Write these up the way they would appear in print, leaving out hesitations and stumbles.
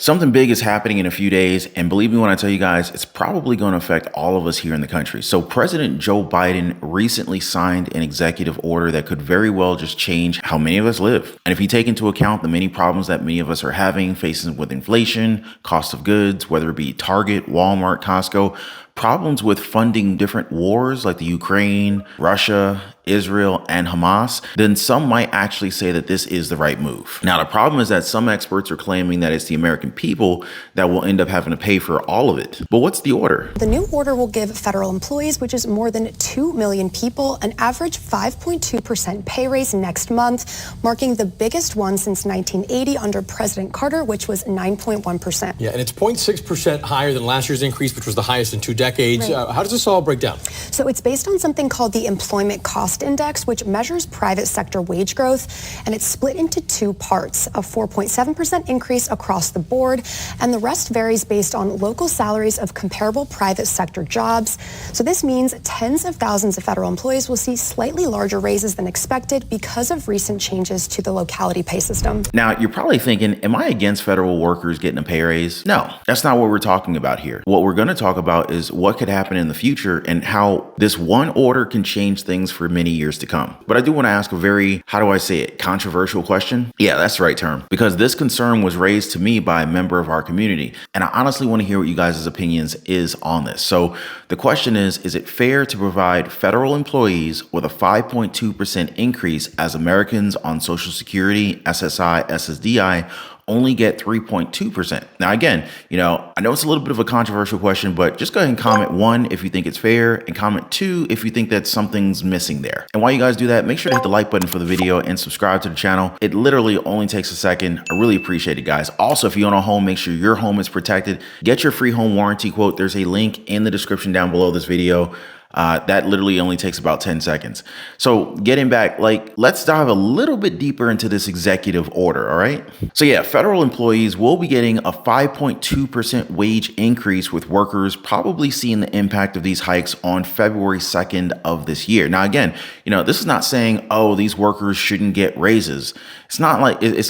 Something big is happening in a few days, and believe me when I tell you guys, it's probably going to affect all of us here in the country. So President Joe Biden recently signed an executive order that could very well just change how many of us live. And if you take into account the many problems that many of us are facing with inflation, cost of goods, whether it be Target, Walmart, Costco, problems with funding different wars like the Ukraine, Russia, Israel, and Hamas, then some might actually say that this is the right move. Now, the problem is that some experts are claiming that it's the American people that will end up having to pay for all of it. But what's the order? The new order will give federal employees, which is more than 2 million people, an average 5.2% pay raise next month, marking the biggest one since 1980 under President Carter, which was 9.1%. Yeah, and it's 0.6% higher than last year's increase, which was the highest in 2 decades. Right. How does this all break down? So it's based on something called the Employment Cost Index, which measures private sector wage growth, and it's split into 2 parts, a 4.7% increase across the board, and the rest varies based on local salaries of comparable private sector jobs. So this means tens of thousands of federal employees will see slightly larger raises than expected because of recent changes to the locality pay system. Now, you're probably thinking, am I against federal workers getting a pay raise? No, that's not what we're talking about here. What we're going to talk about is what could happen in the future and how this one order can change things for many years to come. But I do want to ask a very, how do I say it, controversial question? Yeah, that's the right term, because this concern was raised to me by a member of our community. And I honestly want to hear what you guys' opinions is on this. So the question is it fair to provide federal employees with a 5.2% increase as Americans on Social Security, SSI, SSDI only get 3.2%. Now, again, I know it's a little bit of a controversial question, but just go ahead and comment 1 if you think it's fair, and comment 2 if you think that something's missing there. And while you guys do that, make sure to hit the like button for the video and subscribe to the channel. It literally only takes a second. I really appreciate it, guys. Also, if you own a home, make sure your home is protected. Get your free home warranty quote. There's a link in the description down below this video. That literally only takes about 10 seconds. So getting back, let's dive a little bit deeper into this executive order, all right? So yeah, federal employees will be getting a 5.2% wage increase, with workers probably seeing the impact of these hikes on February 2nd of this year. Now, again, this is not saying, oh, these workers shouldn't get raises. It's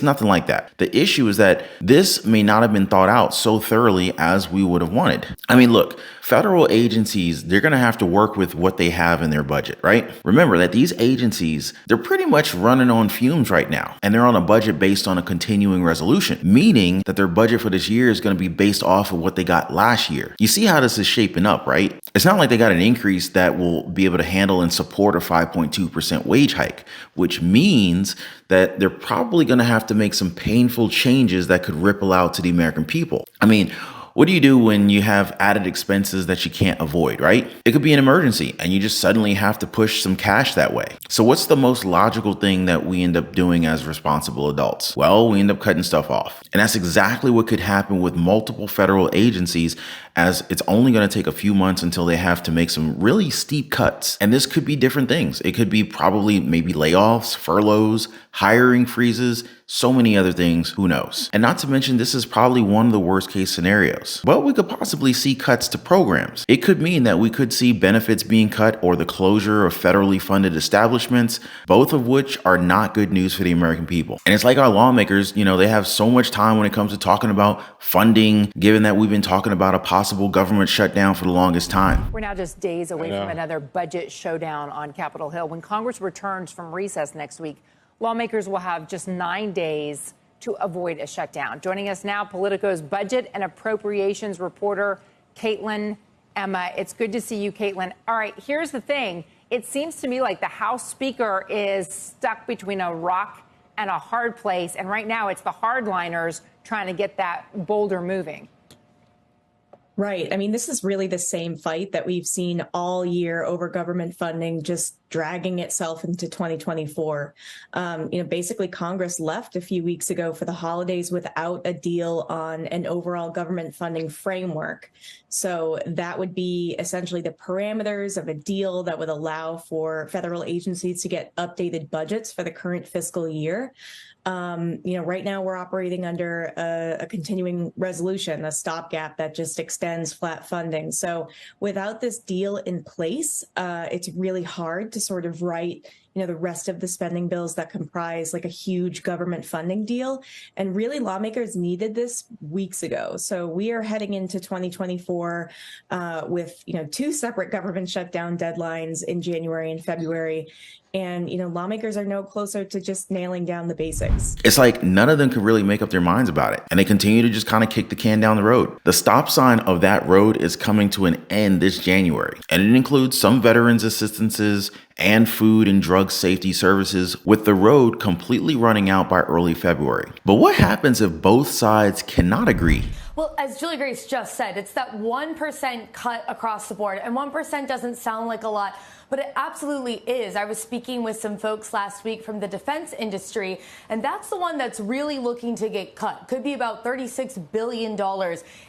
nothing like that. The issue is that this may not have been thought out so thoroughly as we would have wanted. I mean, look, federal agencies, they're going to have to work with what they have in their budget, right? Remember that these agencies, they're pretty much running on fumes right now, and they're on a budget based on a continuing resolution, meaning that their budget for this year is going to be based off of what they got last year. You see how this is shaping up, right? It's not like they got an increase that will be able to handle and support a 5.2% wage hike, which means that they're probably going to have to make some painful changes that could ripple out to the American people. I mean, what do you do when you have added expenses that you can't avoid, right? It could be an emergency and you just suddenly have to push some cash that way. So what's the most logical thing that we end up doing as responsible adults? Well, we end up cutting stuff off. And that's exactly what could happen with multiple federal agencies, as it's only going to take a few months until they have to make some really steep cuts. And this could be different things. It could be probably maybe layoffs, furloughs, hiring freezes, so many other things, who knows? And not to mention, this is probably one of the worst case scenarios. Well, we could possibly see cuts to programs. It could mean that we could see benefits being cut or the closure of federally funded establishments, both of which are not good news for the American people. And it's like our lawmakers, they have so much time when it comes to talking about funding, given that we've been talking about a possible government shutdown for the longest time. We're now just days away from another budget showdown on Capitol Hill. When Congress returns from recess next week, lawmakers will have just 9 days to avoid a shutdown. Joining us now, Politico's budget and appropriations reporter, Caitlin Emma. It's good to see you, Caitlin. All right, here's the thing. It seems to me like the House Speaker is stuck between a rock and a hard place. And right now, it's the hardliners trying to get that boulder moving. Right. I mean, this is really the same fight that we've seen all year over government funding, just dragging itself into 2024. Basically, Congress left a few weeks ago for the holidays without a deal on an overall government funding framework. So that would be essentially the parameters of a deal that would allow for federal agencies to get updated budgets for the current fiscal year. Right now we're operating under a continuing resolution, a stopgap that just extends flat funding. So without this deal in place, it's really hard to sort of write the rest of the spending bills that comprise like a huge government funding deal. And really, lawmakers needed this weeks ago. So we are heading into 2024 with, two separate government shutdown deadlines in January and February. And, lawmakers are no closer to just nailing down the basics. It's like none of them can really make up their minds about it. And they continue to just kind of kick the can down the road. The stop sign of that road is coming to an end this January. And it includes some veterans assistances and food and drug safety services, with the road completely running out by early February. But what happens if both sides cannot agree? Well, as Julie Grace just said, it's that 1% cut across the board. And 1% doesn't sound like a lot, but it absolutely is. I was speaking with some folks last week from the defense industry, and that's the one that's really looking to get cut. Could be about $36 billion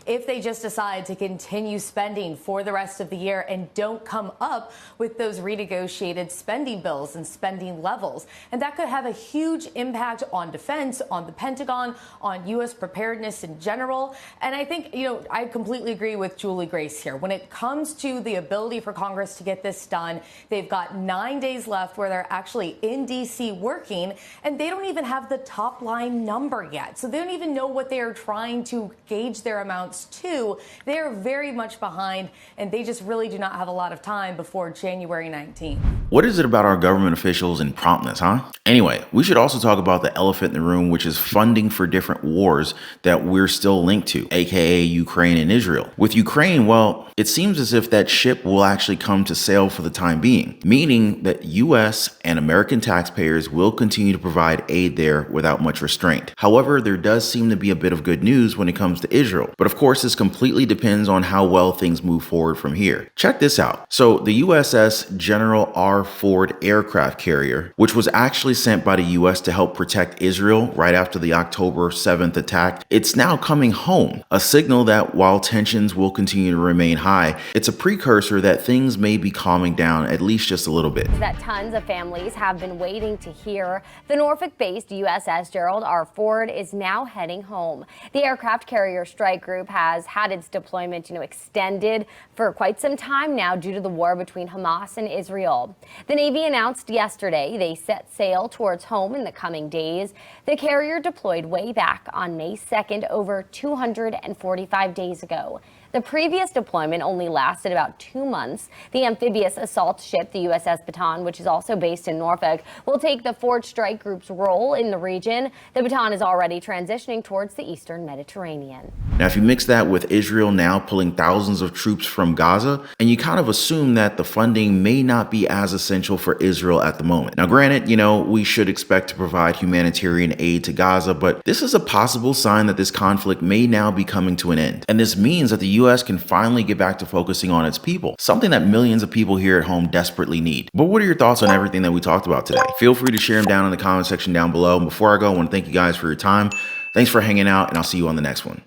if they just decide to continue spending for the rest of the year and don't come up with those renegotiated spending bills and spending levels. And that could have a huge impact on defense, on the Pentagon, on U.S. preparedness in general. And I think, I completely agree with Julie Grace here. When it comes to the ability for Congress to get this done, they've got 9 days left where they're actually in D.C. working, and they don't even have the top line number yet. So they don't even know what they are trying to gauge their amounts to. They are very much behind, and they just really do not have a lot of time before January 19th. What is it about our government officials and promptness, huh? Anyway, we should also talk about the elephant in the room, which is funding for different wars that we're still linked to, aka Ukraine and Israel. With Ukraine, well, it seems as if that ship will actually come to sail for the time being, meaning that US and American taxpayers will continue to provide aid there without much restraint. However, there does seem to be a bit of good news when it comes to Israel. But of course, this completely depends on how well things move forward from here. Check this out. So the USS General R. Ford aircraft carrier, which was actually sent by the US to help protect Israel right after the October 7th attack, it's now coming home, a signal that while tensions will continue to remain high, it's a precursor that things may be calming down at least just a little bit. That tons of families have been waiting to hear. The Norfolk-based USS Gerald R. Ford is now heading home. The aircraft carrier strike group has had its deployment, extended for quite some time now due to the war between Hamas and Israel. The Navy announced yesterday they set sail towards home in the coming days. The carrier deployed way back on May 2nd, over 245 days ago. The previous deployment only lasted about 2 months. The amphibious assault ship, the USS Baton, which is also based in Norfolk, will take the Ford Strike Group's role in the region. The Baton is already transitioning towards the eastern Mediterranean. Now, if you mix that with Israel now pulling thousands of troops from Gaza, and you kind of assume that the funding may not be as essential for Israel at the moment. Now, granted, we should expect to provide humanitarian aid to Gaza, but this is a possible sign that this conflict may now be coming to an end. And this means that the US can finally get back to focusing on its people, something that millions of people here at home desperately need. But what are your thoughts on everything that we talked about today? Feel free to share them down in the comment section down below. And before I go, I want to thank you guys for your time. Thanks for hanging out, and I'll see you on the next one.